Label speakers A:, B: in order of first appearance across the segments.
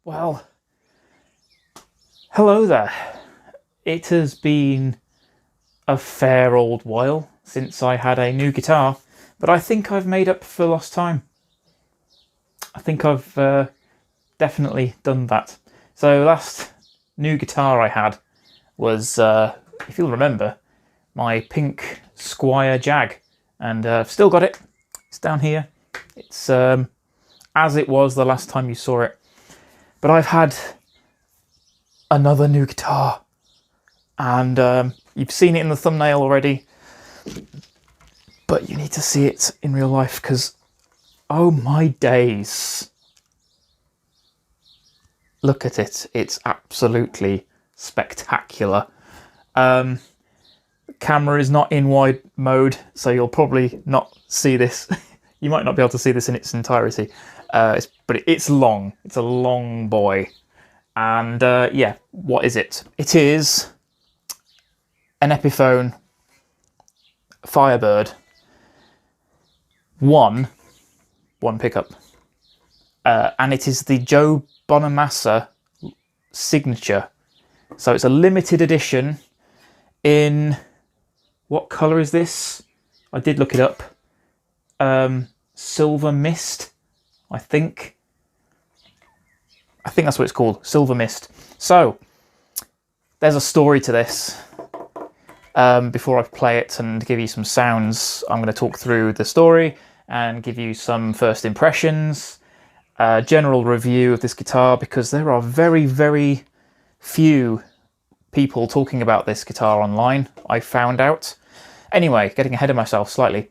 A: Well, hello there. It has been a fair old while since I had a new guitar, but I think I've made up for lost time. I think I've definitely done that. So last new guitar I had was, if you'll remember, my pink Squire Jag, and I've still got it. It's down here. It's as it was the last time you saw it. But I've had another new guitar, and you've seen it in the thumbnail already, but you need to see it in real life because, oh my days, look at it. It's absolutely spectacular. The camera is not in wide mode, so you'll probably not see this. You might not be able to see this in its entirety. But it's long. It's a long boy. And yeah, what is it? It is an Epiphone Firebird. One pickup. And it is the Joe Bonamassa signature. So it's a limited edition in... What colour is this? I did look it up. Silver Mist, I think that's what it's called, Silver Mist. So there's a story to this. Before I play it and give you some sounds, I'm going to talk through the story and give you some first impressions, general review of this guitar, because there are very, very few people talking about this guitar online, I found out. Anyway, getting ahead of myself slightly.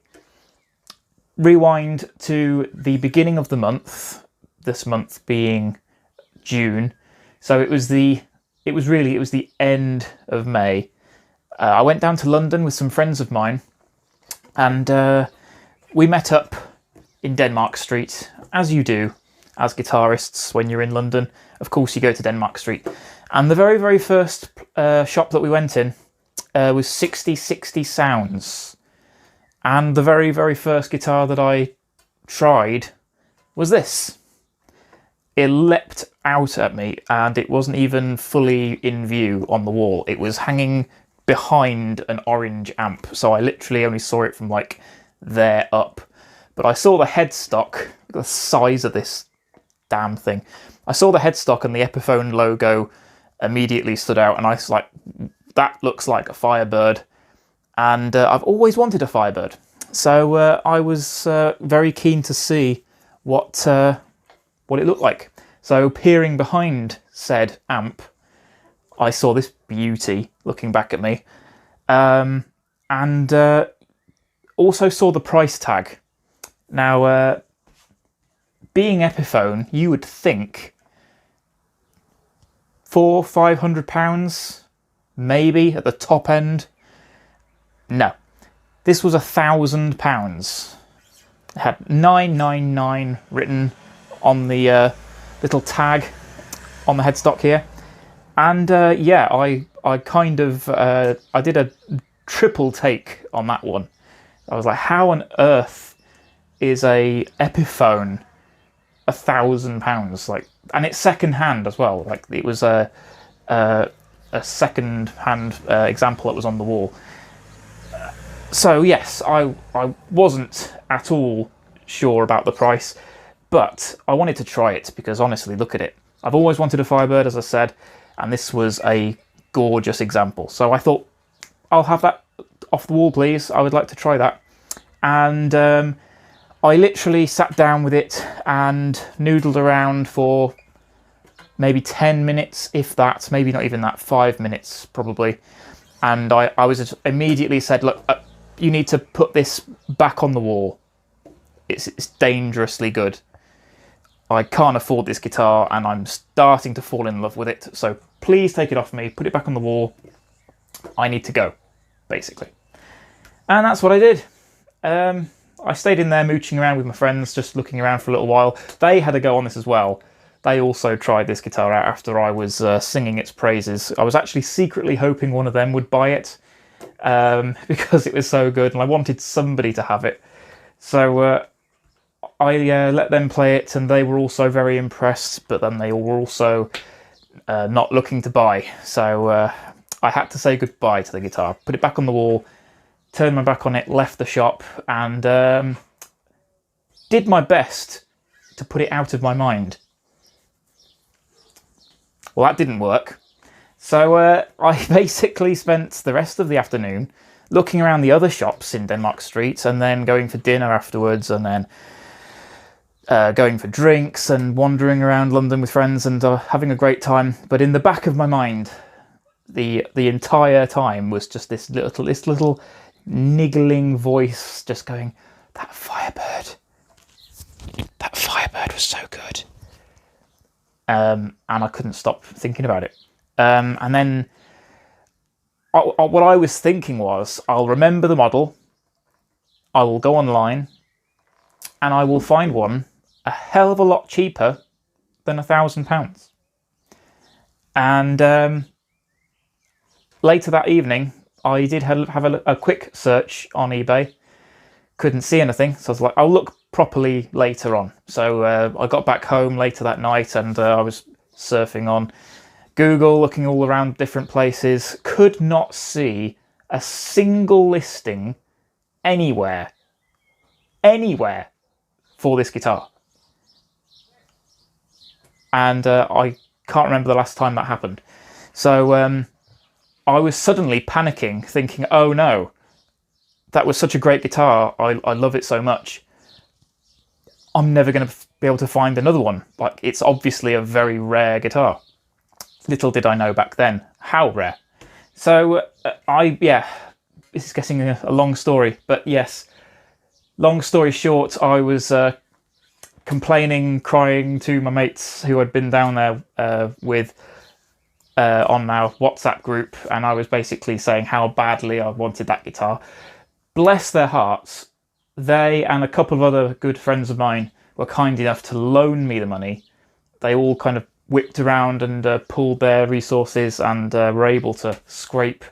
A: Rewind to the beginning of the month, this month being June. So it was the end of May. I went down to London with some friends of mine, and we met up in Denmark Street, as you do as guitarists when you're in London. Of course you go to Denmark Street. And the very, very first shop that we went in was 6060 Sounds. And the very, very first guitar that I tried was this. It leapt out at me, and it wasn't even fully in view on the wall. It was hanging behind an orange amp, so I literally only saw it from like there up. But I saw the headstock, the size of this damn thing. I saw the headstock and the Epiphone logo immediately stood out, and I was like, that looks like a Firebird. And I've always wanted a Firebird, so I was very keen to see what it looked like. So peering behind said amp, I saw this beauty looking back at me, and also saw the price tag. Now, being Epiphone, you would think £400-500, maybe at the top end. No, this was £1,000. It had 999 written on the little tag on the headstock here, and yeah, I kind of I did a triple take on that one. I was like, how on earth is a Epiphone £1,000? Like, and it's second hand as well. Like, it was a second hand example that was on the wall. So yes, I wasn't at all sure about the price, but I wanted to try it because honestly, look at it. I've always wanted a Firebird, as I said, and this was a gorgeous example. So I thought, I'll have that off the wall, please. I would like to try that. And I literally sat down with it and noodled around for maybe 10 minutes, if that, maybe not even that, 5 minutes probably. And I was just immediately said, look, you need to put this back on the wall. It's dangerously good. I can't afford this guitar, and I'm starting to fall in love with it. So please take it off me, put it back on the wall. I need to go, basically. And that's what I did. I stayed in there mooching around with my friends, just looking around for a little while. They had a go on this as well. They also tried this guitar out after I was singing its praises. I was actually secretly hoping one of them would buy it, because it was so good and I wanted somebody to have it. So I let them play it, and they were also very impressed, but then they were also not looking to buy. So I had to say goodbye to the guitar, put it back on the wall, turned my back on it, left the shop, and did my best to put it out of my mind. Well, that didn't work. So I basically spent the rest of the afternoon looking around the other shops in Denmark Street, and then going for dinner afterwards, and then going for drinks and wandering around London with friends and having a great time. But in the back of my mind, the entire time was just this little niggling voice just going, that Firebird was so good. And I couldn't stop thinking about it. And then what I was thinking was, I'll remember the model, I will go online, and I will find one a hell of a lot cheaper than £1,000. And later that evening, I did have a quick search on eBay. Couldn't see anything, so I was like, I'll look properly later on. So I got back home later that night, and I was surfing on Google, looking all around different places. Could not see a single listing anywhere for this guitar. And I can't remember the last time that happened. So I was suddenly panicking, thinking, oh no, that was such a great guitar, I love it so much, I'm never going to be able to find another one. Like, it's obviously a very rare guitar. Little did I know back then how rare. So this is getting a long story, but yes, long story short, I was complaining, crying to my mates who I'd been down there with on our WhatsApp group, and I was basically saying how badly I wanted that guitar. Bless their hearts, they and a couple of other good friends of mine were kind enough to loan me the money. They all kind of whipped around and pooled their resources, and were able to scrape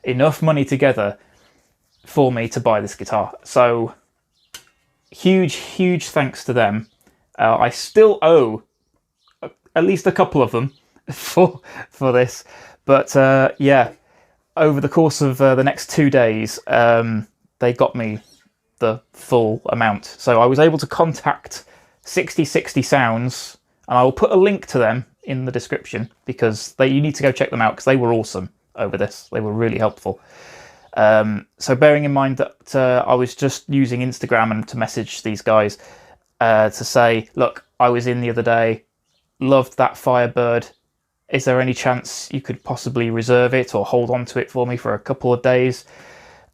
A: enough money together for me to buy this guitar. So huge thanks to them. I still owe at least a couple of them for this, but yeah, over the course of the next 2 days, they got me the full amount. So I was able to contact 6060 Sounds, and I will put a link to them in the description, because you need to go check them out, because they were awesome over this. They were really helpful. So bearing in mind that I was just using Instagram and to message these guys to say, look, I was in the other day, loved that Firebird. Is there any chance you could possibly reserve it or hold on to it for me for a couple of days?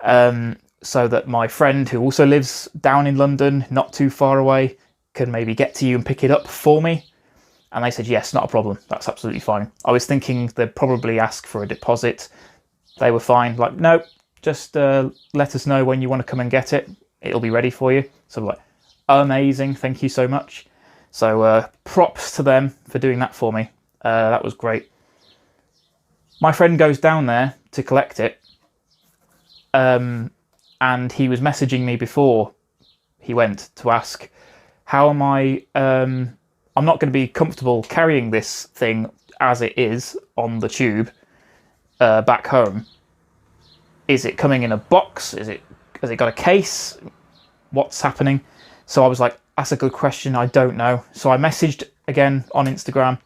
A: So that my friend, who also lives down in London, not too far away, can maybe get to you and pick it up for me. And they said, yes, not a problem. That's absolutely fine. I was thinking they'd probably ask for a deposit. They were fine. Like, no, just let us know when you want to come and get it. It'll be ready for you. So I'm like, amazing. Thank you so much. So props to them for doing that for me. That was great. My friend goes down there to collect it. And he was messaging me before he went to ask, how am I... I'm not going to be comfortable carrying this thing as it is on the tube back home. Is it coming in a box? Has it got a case? What's happening? So I was like, that's a good question. I don't know. So I messaged again on Instagram,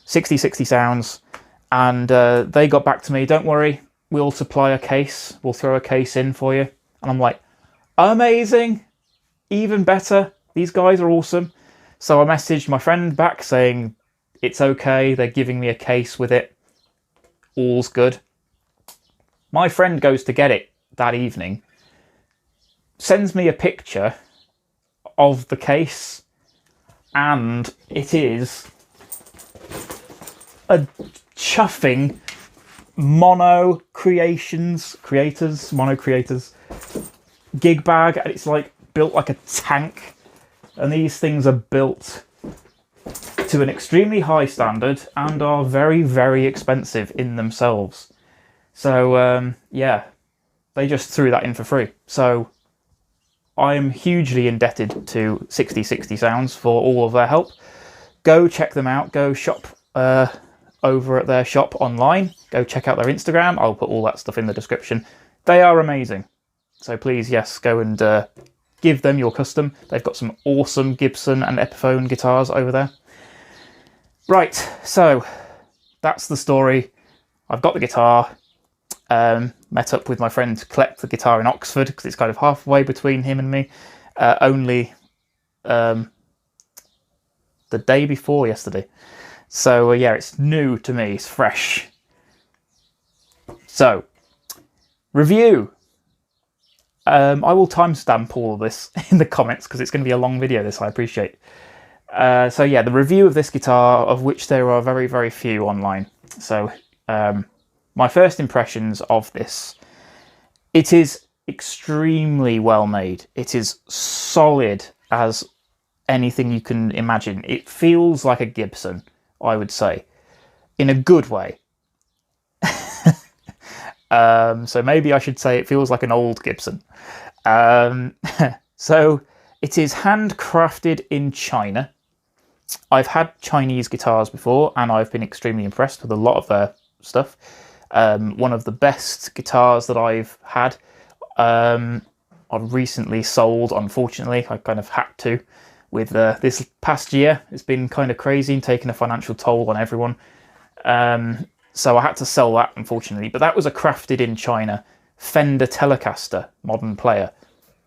A: 6060 Sounds, and they got back to me. Don't worry, we'll supply a case. We'll throw a case in for you. And I'm like, amazing. Even better. These guys are awesome. So I messaged my friend back saying, it's okay, they're giving me a case with it. All's good. My friend goes to get it that evening, sends me a picture of the case, and it is a chuffing Mono Creators gig bag, and it's like built like a tank. And these things are built to an extremely high standard and are very, very expensive in themselves. So, yeah, they just threw that in for free. So, I'm hugely indebted to 6060 Sounds for all of their help. Go check them out. Go shop over at their shop online. Go check out their Instagram. I'll put all that stuff in the description. They are amazing. So please, yes, go and give them your custom. They've got some awesome Gibson and Epiphone guitars over there. Right, so that's the story. I've got the guitar. Met up with my friend to collect the guitar in Oxford because it's kind of halfway between him and me. Only the day before yesterday. So yeah, it's new to me. It's fresh. So, review. I will timestamp all of this in the comments because it's going to be a long video, this, I appreciate. So yeah, the review of this guitar, of which there are very, very few online. So my first impressions of this, it is extremely well made. It is solid as anything you can imagine. It feels like a Gibson, I would say, in a good way. So maybe I should say it feels like an old Gibson. So it is handcrafted in China. I've had Chinese guitars before and I've been extremely impressed with a lot of their stuff. One of the best guitars that I've had, I've recently sold, unfortunately. I kind of had to with this past year. It's been kind of crazy and taken a financial toll on everyone. So I had to sell that, unfortunately. But that was a crafted in China Fender Telecaster modern player.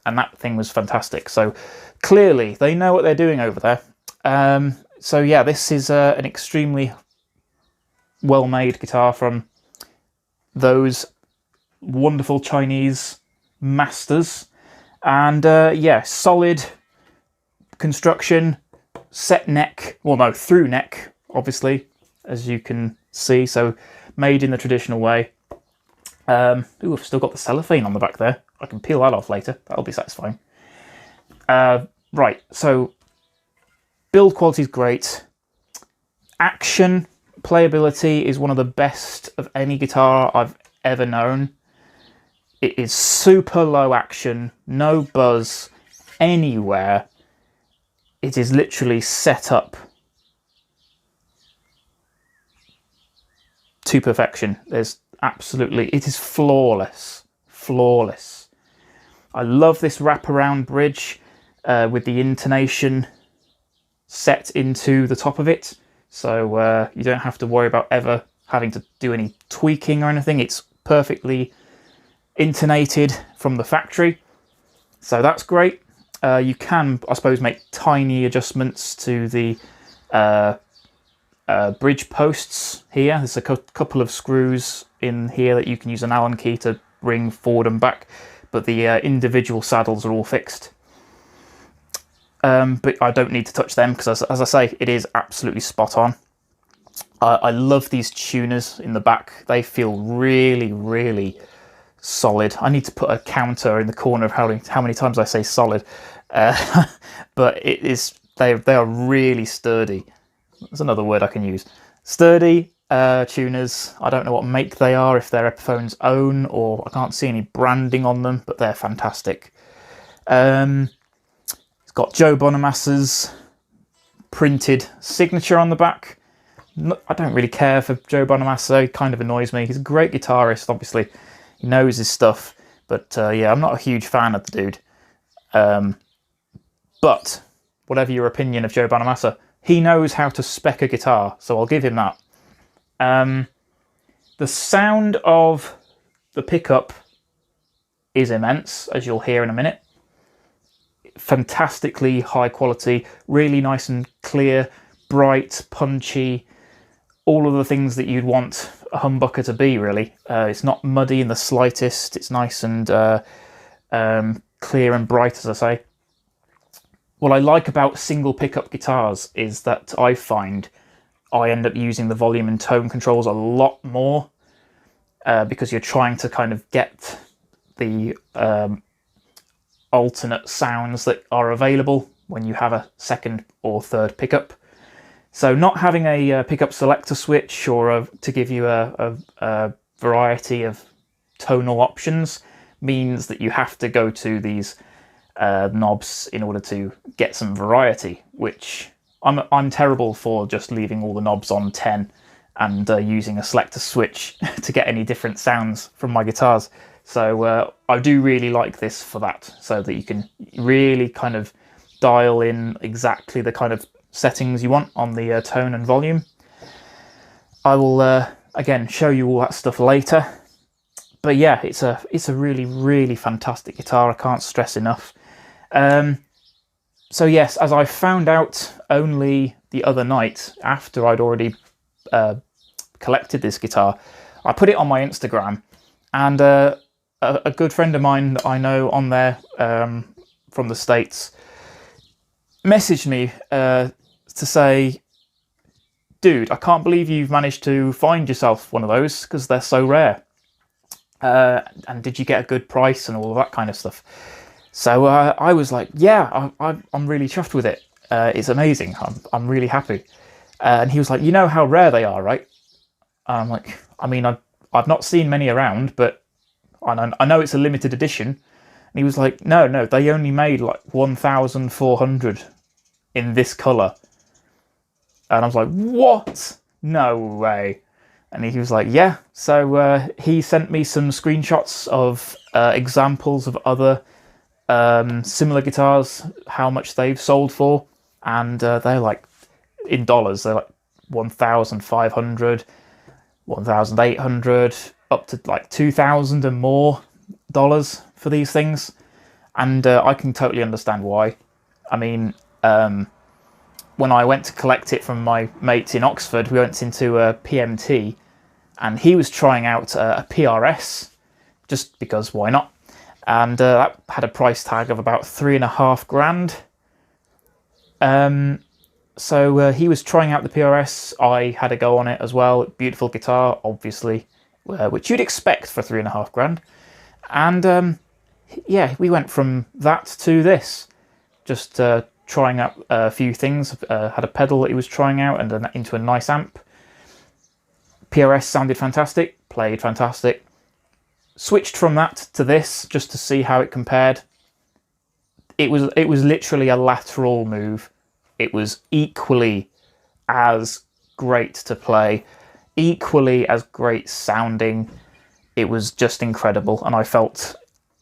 A: And that thing was fantastic. So clearly they know what they're doing over there. So yeah, this is an extremely well-made guitar from those wonderful Chinese masters. And yeah, solid construction, set neck, well no, through neck, obviously, as you can see. So made in the traditional way. Ooh, I've still got the cellophane on the back there. I can peel that off later. That'll be satisfying. Right, so build quality is great. Action, playability is one of the best of any guitar I've ever known. It is super low action, no buzz anywhere. It is literally set up to perfection. There's absolutely, it is flawless, flawless. I love this wraparound bridge with the intonation set into the top of it. So you don't have to worry about ever having to do any tweaking or anything. It's perfectly intonated from the factory. So that's great. You can, I suppose, make tiny adjustments to the bridge posts here. There's a couple of screws in here that you can use an Allen key to bring forward and back, but the individual saddles are all fixed. But I don't need to touch them because, as I say, it is absolutely spot on. I love these tuners in the back. They feel really, really solid. I need to put a counter in the corner of how many times I say solid. But it is, they are really sturdy. That's another word I can use. Sturdy tuners. I don't know what make they are, if they're Epiphone's own, or I can't see any branding on them, but they're fantastic. It's got Joe Bonamassa's printed signature on the back. I don't really care for Joe Bonamassa. He kind of annoys me. He's a great guitarist, obviously. He knows his stuff. But yeah, I'm not a huge fan of the dude. But whatever your opinion of Joe Bonamassa, he knows how to spec a guitar, so I'll give him that. The sound of the pickup is immense, as you'll hear in a minute. Fantastically high quality, really nice and clear, bright, punchy, all of the things that you'd want a humbucker to be, really. It's not muddy in the slightest. It's nice and clear and bright, as I say. What I like about single pickup guitars is that I find I end up using the volume and tone controls a lot more because you're trying to kind of get the alternate sounds that are available when you have a second or third pickup. So not having a pickup selector switch or to give you a variety of tonal options means that you have to go to these knobs in order to get some variety, which I'm terrible for just leaving all the knobs on 10 and using a selector switch to get any different sounds from my guitars. So I do really like this for that, so that you can really kind of dial in exactly the kind of settings you want on the tone and volume. I will again show you all that stuff later. But yeah, it's a really, really fantastic guitar. I can't stress enough. So yes, as I found out only the other night, after I'd already collected this guitar, I put it on my Instagram, and a good friend of mine that I know on there from the States messaged me to say, dude, I can't believe you've managed to find yourself one of those, because they're so rare. And did you get a good price and all of that kind of stuff? So I was like, yeah, I'm really chuffed with it. It's amazing. I'm really happy. And he was like, you know how rare they are, right? And I'm like, I mean, I've not seen many around, but I know it's a limited edition. And he was like, no, they only made like 1,400 in this colour. And I was like, what? No way. And he was like, yeah. So he sent me some screenshots of examples of other similar guitars, how much they've sold for. And they're like, in dollars, they're like 1,500, 1,800, up to like 2,000 and more dollars for these things. And I can totally understand why. I mean, when I went to collect it from my mates in Oxford, we went into a PMT, and he was trying out a PRS, just because why not? And that had a price tag of about $3,500. So he was trying out the PRS. I had a go on it as well. Beautiful guitar, obviously, which you'd expect for $3,500. And yeah, we went from that to this, just trying out a few things. Had a pedal that he was trying out, and into a nice amp. PRS sounded fantastic, played fantastic. Switched from that to this just to see how it compared. It was literally a lateral move. It was equally as great to play, equally as great sounding. It was just incredible, and I felt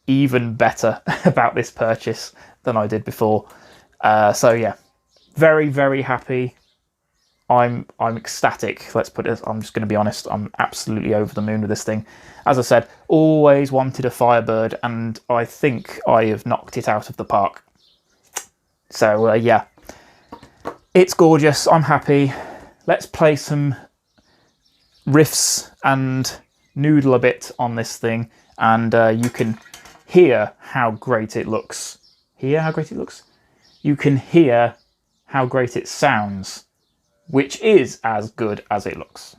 A: even better about this purchase than I did before. So yeah, very, very happy. I'm ecstatic. Let's put it. I'm just going to be honest. I'm absolutely over the moon with this thing. As I said, always wanted a Firebird, and I think I have knocked it out of the park. So yeah, it's gorgeous. I'm happy. Let's play some riffs and noodle a bit on this thing, and you can hear how great it looks. Hear how great it looks? You can hear how great it sounds, which is as good as it looks.